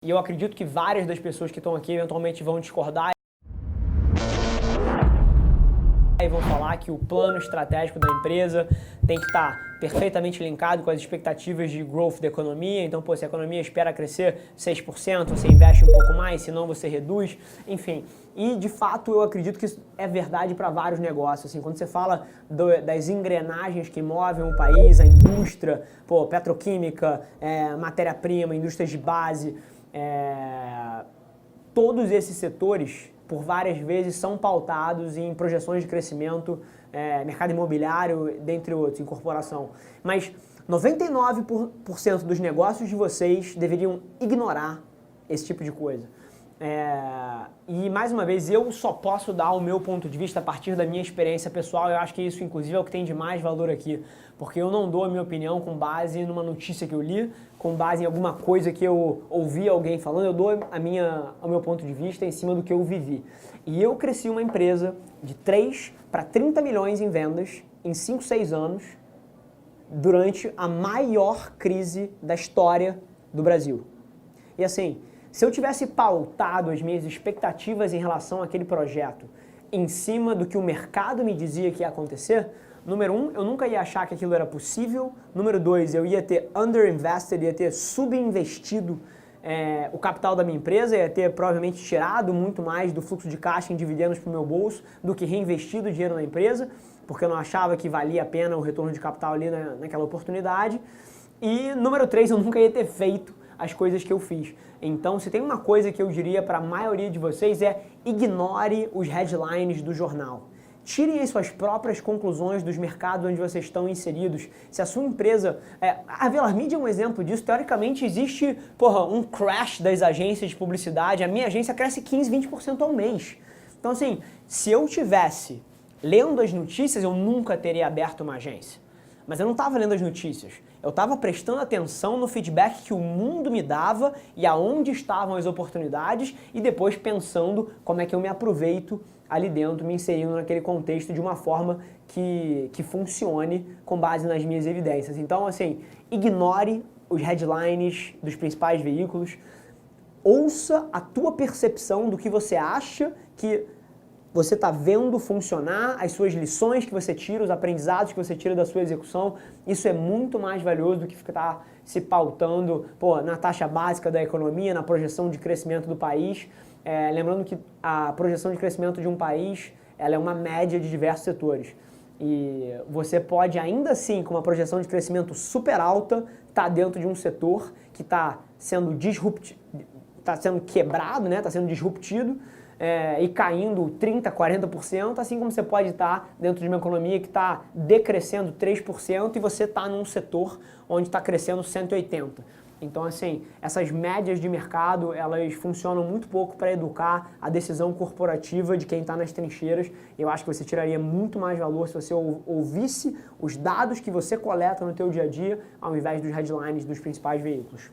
E eu acredito que várias das pessoas que estão aqui eventualmente vão discordar e vão falar que o plano estratégico da empresa tem que estar perfeitamente linkado com as expectativas de growth da economia. Então, pô, se a economia espera crescer 6%, você investe um pouco mais, senão você reduz, enfim. E, de fato, eu acredito que isso é verdade para vários negócios. Assim, quando você fala das engrenagens que movem o país, a indústria, pô, petroquímica, matéria-prima, indústrias de base, todos esses setores, por várias vezes, são pautados em projeções de crescimento, mercado imobiliário, dentre outros, incorporação. Mas 99% dos negócios de vocês deveriam ignorar esse tipo de coisa. E, mais uma vez, eu só posso dar o meu ponto de vista a partir da minha experiência pessoal. Eu acho que isso, inclusive, é o que tem de mais valor aqui. Porque eu não dou a minha opinião com base numa notícia que eu li, com base em alguma coisa que eu ouvi alguém falando. Eu dou o meu ponto de vista em cima do que eu vivi. E eu cresci uma empresa de 3 para 30 milhões em vendas em 5, 6 anos, durante a maior crise da história do Brasil. E assim, se eu tivesse pautado as minhas expectativas em relação àquele projeto em cima do que o mercado me dizia que ia acontecer, número 1, eu nunca ia achar que aquilo era possível. Número 2, eu ia ter underinvested, ia ter subinvestido o capital da minha empresa, ia ter provavelmente tirado muito mais do fluxo de caixa em dividendos para o meu bolso do que reinvestido o dinheiro na empresa, porque eu não achava que valia a pena o retorno de capital ali naquela oportunidade. E número 3, eu nunca ia ter feito as coisas que eu fiz. Então, se tem uma coisa que eu diria para a maioria de vocês é: ignore os headlines do jornal. Tirem as suas próprias conclusões dos mercados onde vocês estão inseridos. Se a sua empresa... a Velar Media é um exemplo disso. Teoricamente, existe um crash das agências de publicidade. A minha agência cresce 15, 20% ao mês. Então, assim, se eu tivesse lendo as notícias, eu nunca teria aberto uma agência. Mas eu não estava lendo as notícias, eu estava prestando atenção no feedback que o mundo me dava e aonde estavam as oportunidades e depois pensando como é que eu me aproveito ali dentro, me inserindo naquele contexto de uma forma que funcione com base nas minhas evidências. Então, assim, ignore os headlines dos principais veículos, ouça a tua percepção do que você acha que você está vendo funcionar, as suas lições que você tira, os aprendizados que você tira da sua execução. Isso é muito mais valioso do que ficar se pautando na taxa básica da economia, na projeção de crescimento do país. Lembrando que a projeção de crescimento de um país ela é uma média de diversos setores. E você pode ainda assim, com uma projeção de crescimento super alta, estar dentro de um setor que está sendo está sendo quebrado, está sendo disruptido, e caindo 30%, 40%, assim como você pode estar dentro de uma economia que está decrescendo 3% e você está num setor onde está crescendo 180%. Então, assim, essas médias de mercado, elas funcionam muito pouco para educar a decisão corporativa de quem está nas trincheiras. Eu acho que você tiraria muito mais valor se você ouvisse os dados que você coleta no teu dia a dia, ao invés dos headlines dos principais veículos.